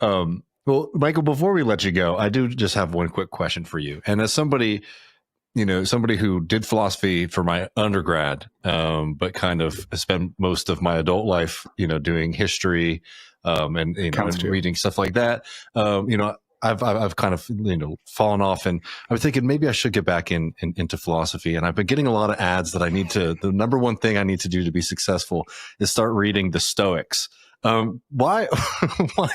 Well, Michael, before we let you go, I do just have one quick question for you. And as somebody, somebody who did philosophy for my undergrad, but kind of spent most of my adult life, doing history, and reading stuff like that. I've kind of fallen off, and I was thinking maybe I should get back into philosophy. And I've been getting a lot of ads that I need to. The number one thing I need to do to be successful is start reading the Stoics. Why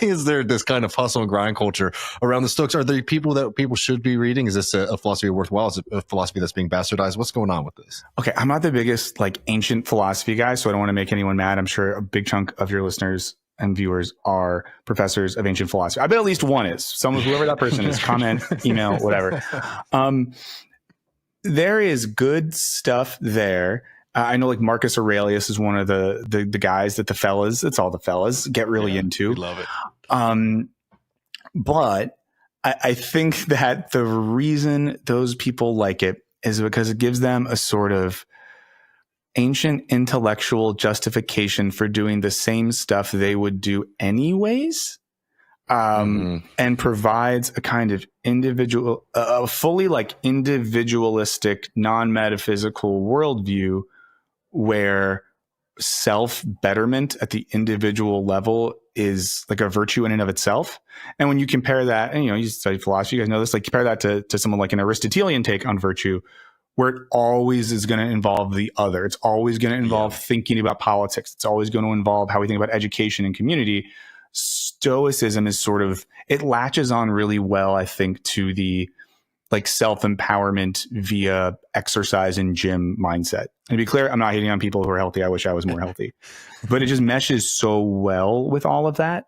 is there this kind of hustle and grind culture around the Stoics? Are there people that people should be reading? Is this a philosophy worthwhile? Is it a philosophy that's being bastardized? What's going on with this? Okay, I'm not the biggest ancient philosophy guy, so I don't want to make anyone mad. I'm sure a big chunk of your listeners and viewers are professors of ancient philosophy. I bet at least one is. Whoever that person is, comment, email, whatever. There is good stuff there. I know Marcus Aurelius is one of the guys that it's all the fellas get really into. We love it. But I think that the reason those people like it is because it gives them a sort of ancient intellectual justification for doing the same stuff they would do anyways, and provides a kind of fully individualistic, non-metaphysical worldview where self-betterment at the individual level is a virtue in and of itself. And when you compare that, and you study philosophy, you guys know this, compare that to someone like an Aristotelian take on virtue, where it always is going to involve the other. It's always going to involve thinking about politics. It's always going to involve how we think about education and community. Stoicism is it latches on really well, I think, to the self-empowerment via exercise and gym mindset. And to be clear, I'm not hating on people who are healthy. I wish I was more healthy. But it just meshes so well with all of that.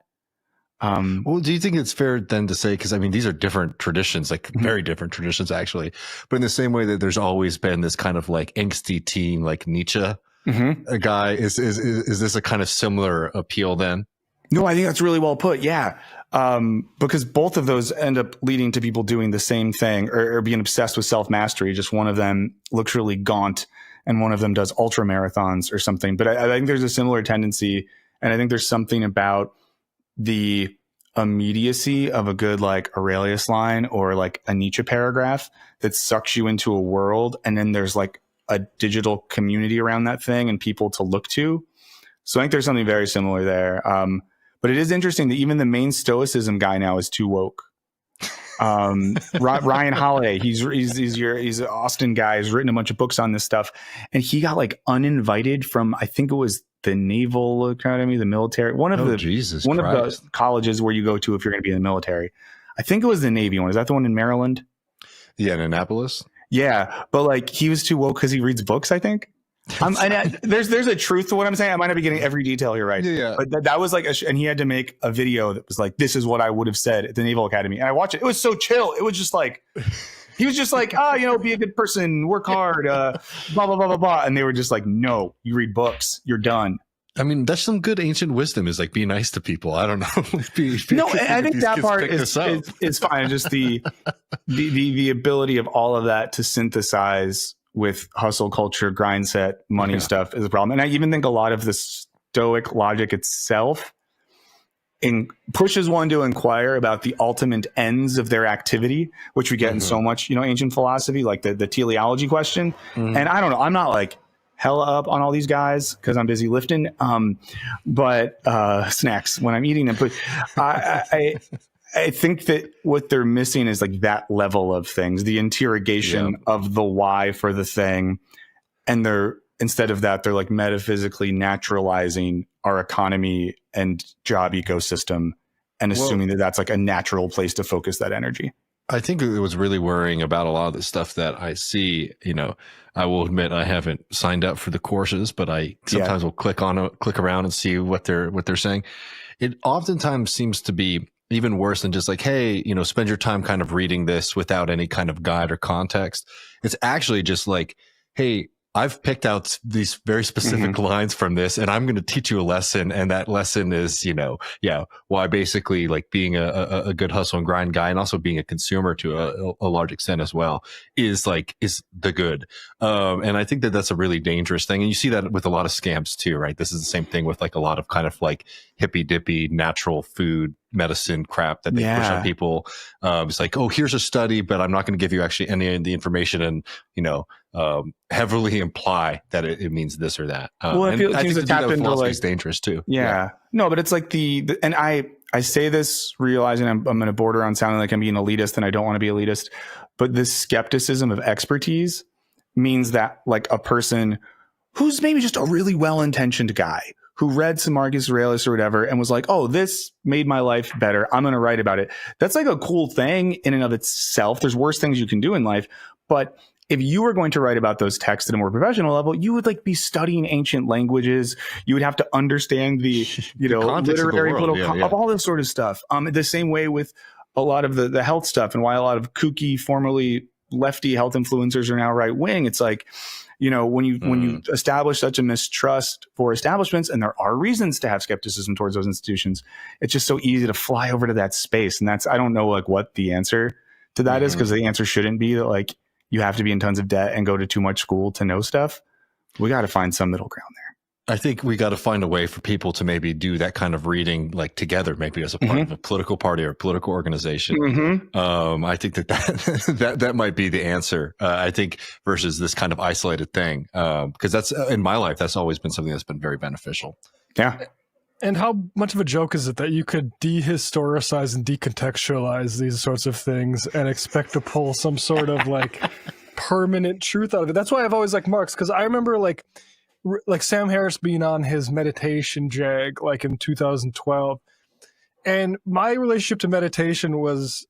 Well, do you think it's fair then to say, because these are different traditions, very different traditions actually, but in the same way that there's always been this kind of angsty teen, Nietzsche, a guy, is this a kind of similar appeal then? No, I think that's really well put. Yeah. Because both of those end up leading to people doing the same thing or being obsessed with self-mastery. Just one of them looks really gaunt and one of them does ultra marathons or something. But I think there's a similar tendency. And I think there's something about the immediacy of a good Aurelius line or a Nietzsche paragraph that sucks you into a world. And then there's a digital community around that thing and people to look to. So I think there's something very similar there. But it is interesting that even the main Stoicism guy now is too woke. Ryan Holiday, he's an Austin guy, he's written a bunch of books on this stuff, and he got uninvited from, I think it was the Naval Academy, the military, one of the colleges where you go to if you're going to be in the military. I think it was the Navy one. Is that the one in Maryland? Yeah, in Annapolis. Yeah, but he was too woke because he reads books, I think. There's a truth to what I'm saying. I might not be getting every detail here right. Yeah. But that was and he had to make a video that was this is what I would have said at the Naval Academy. And I watched it. It was so chill. It was just he was just be a good person, work hard, blah, blah, blah, blah, blah. And they were just no, you read books, you're done. That's some good ancient wisdom is be nice to people. I don't know. No, I think that part is fine. Just the ability of all of that to synthesize with hustle culture, grind set, money stuff is a problem. And I even think a lot of the Stoic logic itself pushes one to inquire about the ultimate ends of their activity, which we get in so much, ancient philosophy, the teleology question. And I don't know, I'm not hella up on all these guys because I'm busy lifting, but snacks when I'm eating them. But I think that what they're missing is that level of things, the interrogation of the why for the thing. And instead of that, they're metaphysically naturalizing our economy and job ecosystem and assuming that that's a natural place to focus that energy. I think it was really worrying about a lot of the stuff that I see. I will admit I haven't signed up for the courses, but I sometimes will click around and see what they're saying. It oftentimes seems to be even worse than just hey, spend your time kind of reading this without any kind of guide or context. It's actually just hey, I've picked out these very specific lines from this and I'm going to teach you a lesson. And that lesson is, why basically being a good hustle and grind guy and also being a consumer to a large extent as well is the good. And I think that that's a really dangerous thing. And you see that with a lot of scams too, right? This is the same thing with a lot of kind of hippy dippy natural food medicine crap that they push Yeah. on people. It's like, oh, here's a study, but I'm not going to give you actually any of the information and, heavily imply that it means this or that. Well, I feel it I seems think to to do tap that with into philosophy like, is dangerous too. yeah. No, but it's like and I say this realizing I'm going to border on sounding like I'm being elitist and I don't want to be elitist, but this skepticism of expertise means that like a person who's maybe just a really well-intentioned guy who read some Marcus Aurelius or whatever and was like, oh, this made my life better, I'm going to write about it. That's like a cool thing in and of itself. There's worse things you can do in life. But if you were going to write about those texts at a more professional level, you would like be studying ancient languages. You would have to understand the, context of the literary, world. of all this sort of stuff. The same way with a lot of the health stuff and why a lot of kooky, formerly lefty health influencers are now right wing. It's like, when you establish such a mistrust for establishments, and there are reasons to have skepticism towards those institutions, it's just so easy to fly over to that space. And I don't know like what the answer to that is, because the answer shouldn't be that like you have to be in tons of debt and go to too much school to know stuff. We got to find some middle ground there. I think we got to find a way for people to maybe do that kind of reading, like together, maybe as a part of a political party or a political organization. I think that might be the answer. I think versus this kind of isolated thing, because that's in my life, that's always been something that's been very beneficial. Yeah. And how much of a joke is it that you could dehistoricize and decontextualize these sorts of things and expect to pull some sort of like permanent truth out of it? That's why I've always liked Marx, because I remember like Sam Harris being on his meditation jag like in 2012, and my relationship to meditation was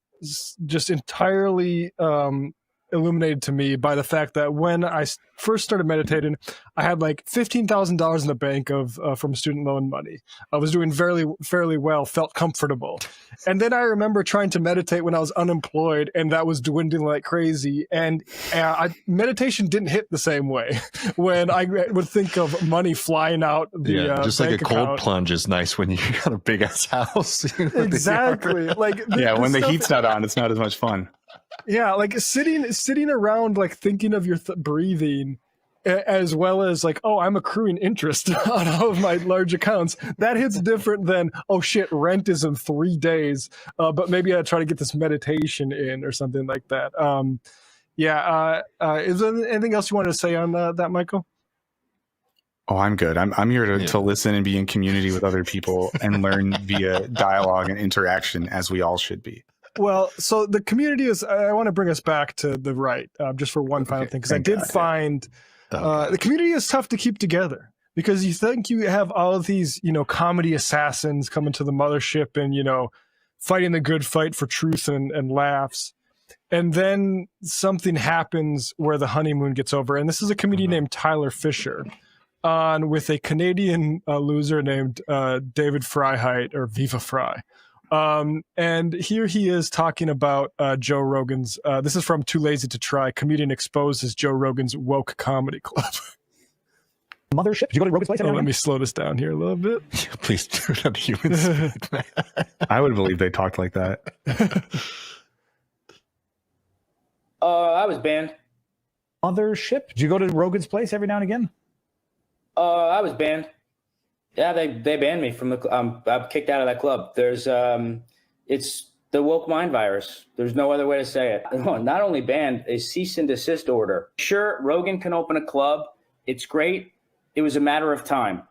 just entirely illuminated to me by the fact that when I first started meditating, I had like $15,000 in the bank from student loan money. I was doing fairly well, felt comfortable. And then I remember trying to meditate when I was unemployed, and that was dwindling like crazy. And meditation didn't hit the same way when I would think of money flying out the just bank like a cold account. plunge is nice when you got a big ass house. Exactly. Like when the heat's not on, it's not as much fun. Yeah, like sitting around, like thinking of your breathing, as well as like, oh, I'm accruing interest on all of my large accounts. That hits different than, oh shit, rent is in 3 days, but maybe I try to get this meditation in or something like that. Is there anything else you wanted to say on that, Michael? Oh, I'm good. I'm here to listen and be in community with other people and learn via dialogue and interaction, as we all should be. Well, so the community is, I want to bring us back to the right, just for one final thing, because I did find the community is tough to keep together, because you think you have all of these, comedy assassins coming to the mothership and, fighting the good fight for truth and laughs. And then something happens where the honeymoon gets over. And this is a comedian named Tyler Fisher on with a Canadian loser named David Freiheit, or Viva Fry. And here he is talking about Joe Rogan's, this is from Too Lazy to Try, comedian exposes Joe Rogan's woke comedy club. Mothership. Did you go to Rogan's place? Let me slow this down here a little bit. Please do it on human speed. I would believe they talked like that. I was banned. Mothership. Did you go to Rogan's place every now and again? I was banned. Yeah, they banned me from the. I'm kicked out of that club. There's it's the woke mind virus. There's no other way to say it. Not only banned, a cease and desist order. Sure, Rogan can open a club. It's great. It was a matter of time.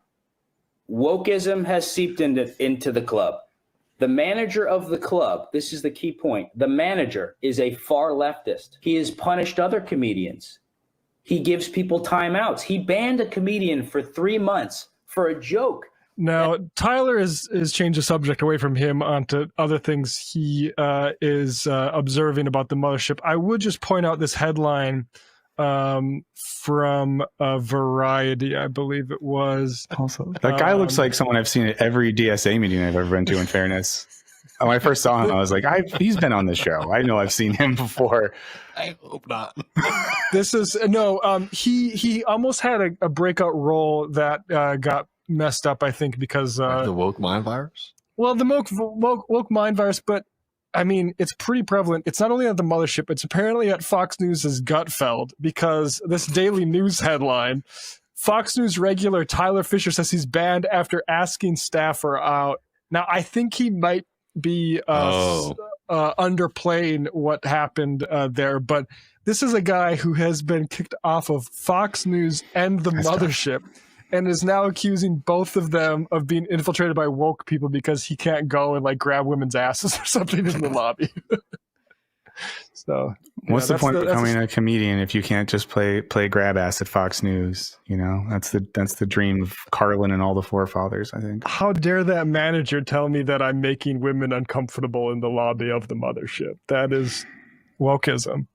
Wokeism has seeped into the club. The manager of the club, this is the key point. The manager is a far leftist. He has punished other comedians. He gives people timeouts. He banned a comedian for 3 months for a joke. Now, Tyler has changed the subject away from him onto other things he is observing about the mothership. I would just point out this headline from Variety, I believe it was. Also, that guy looks like someone I've seen at every DSA meeting I've ever been to, in fairness. When I first saw him, I was like, he's been on the show. I know I've seen him before. I hope not. This is he almost had a breakout role that got messed up, I think, because the woke mind virus. Well, the woke mind virus, but I mean, it's pretty prevalent. It's not only at the mothership; it's apparently at Fox News' Gutfeld, because this Daily News headline: Fox News regular Tyler Fisher says he's banned after asking staffer out. Now, I think he might be underplaying what happened there, but this is a guy who has been kicked off of Fox News and the Mothership and is now accusing both of them of being infiltrated by woke people because he can't go and like grab women's asses or something in the lobby. So what's the point of becoming a comedian if you can't just play grab ass at Fox News? You know, that's the dream of Carlin and all the forefathers, I think. How dare that manager tell me that I'm making women uncomfortable in the lobby of the Mothership? That is wokeism.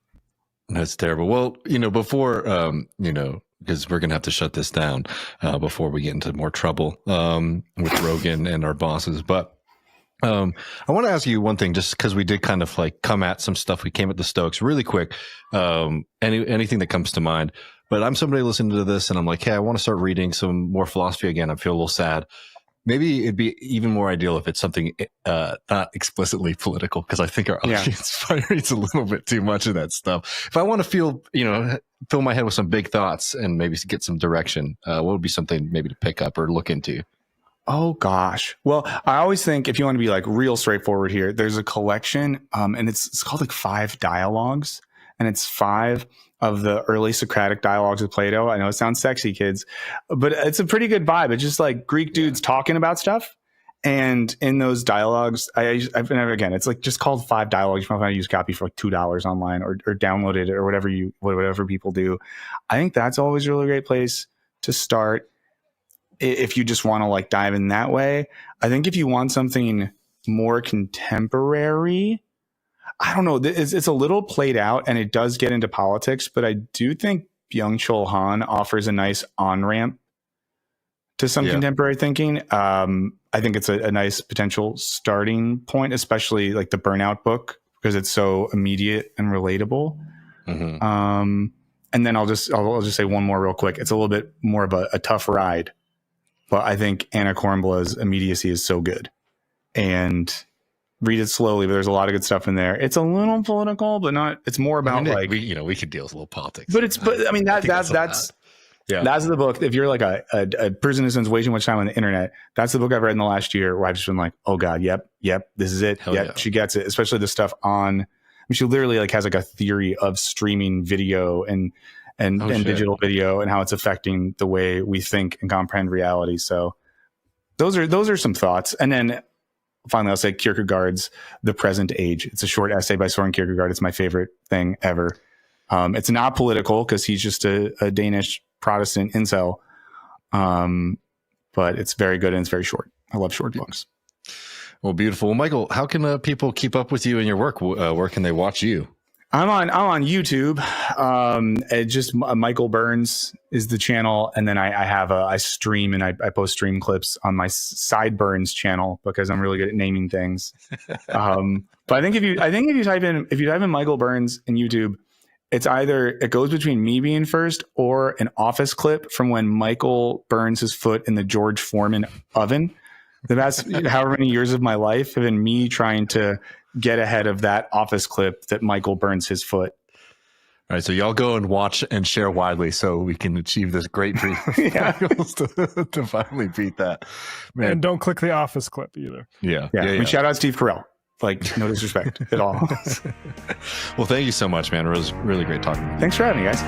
That's terrible. Well, before, because we're going to have to shut this down before we get into more trouble with Rogan and our bosses. But I want to ask you one thing, just because we did kind of like come at some stuff. We came at the Stoics really quick. Anything that comes to mind. But I'm somebody listening to this and I'm like, hey, I want to start reading some more philosophy again. I feel a little sad. Maybe it'd be even more ideal if it's something not explicitly political, because I think our audience reads a little bit too much of that stuff. If I want to fill my head with some big thoughts and maybe get some direction, what would be something maybe to pick up or look into? Oh gosh. Well, I always think if you want to be like real straightforward here, there's a collection, and it's called like 5 dialogues, and it's 5 of the early Socratic dialogues with Plato. I know it sounds sexy, kids, but it's a pretty good vibe. It's just like Greek dudes talking about stuff. And in those dialogues, again, it's like just called 5 dialogues. You can find a used copy for like $2 online or download it or whatever people do. I think that's always a really great place to start if you just want to like dive in that way. I think if you want something more contemporary, I don't know. It's a little played out and it does get into politics, but I do think Byung-Chul Han offers a nice on-ramp to some contemporary thinking. I think it's a nice potential starting point, especially like the Burnout book, because it's so immediate and relatable. Mm-hmm. And then I'll just say one more real quick. It's a little bit more of a tough ride, but I think Anna Kornbla's immediacy is so good. And read it slowly, but there's a lot of good stuff in there. It's a little political, but not. It's more about we could deal with a little politics. But that's the book. If you're like a person who spends way too much time on the internet, that's the book I've read in the last year where I've just been like, oh god, yep, this is it. She gets it. Especially the stuff on. I mean, she literally like has like a theory of streaming video and digital video and how it's affecting the way we think and comprehend reality. So those are some thoughts, and then. Finally, I'll say Kierkegaard's The Present Age. It's a short essay by Soren Kierkegaard. It's my favorite thing ever. It's not political because he's just a Danish Protestant incel. But it's very good and it's very short. I love short books. Well, beautiful. Well, Michael, how can people keep up with you and your work? Where can they watch you? I'm on YouTube. Just Michael Burns is the channel, and then I stream and I post stream clips on my Sideburns channel because I'm really good at naming things. But I think if you type in Michael Burns in YouTube, it goes between me being first or an Office clip from when Michael burns his foot in the George Foreman oven. The past however many years of my life have been me trying to get ahead of that Office clip that Michael burns his foot. All right, so y'all go and watch and share widely so we can achieve this great dream to finally beat that. Man. And don't click the Office clip either. Yeah. I mean, shout out Steve Carell. Like, no disrespect at all. Well, thank you so much, man. It was really great talking to you. Thanks for having me, guys.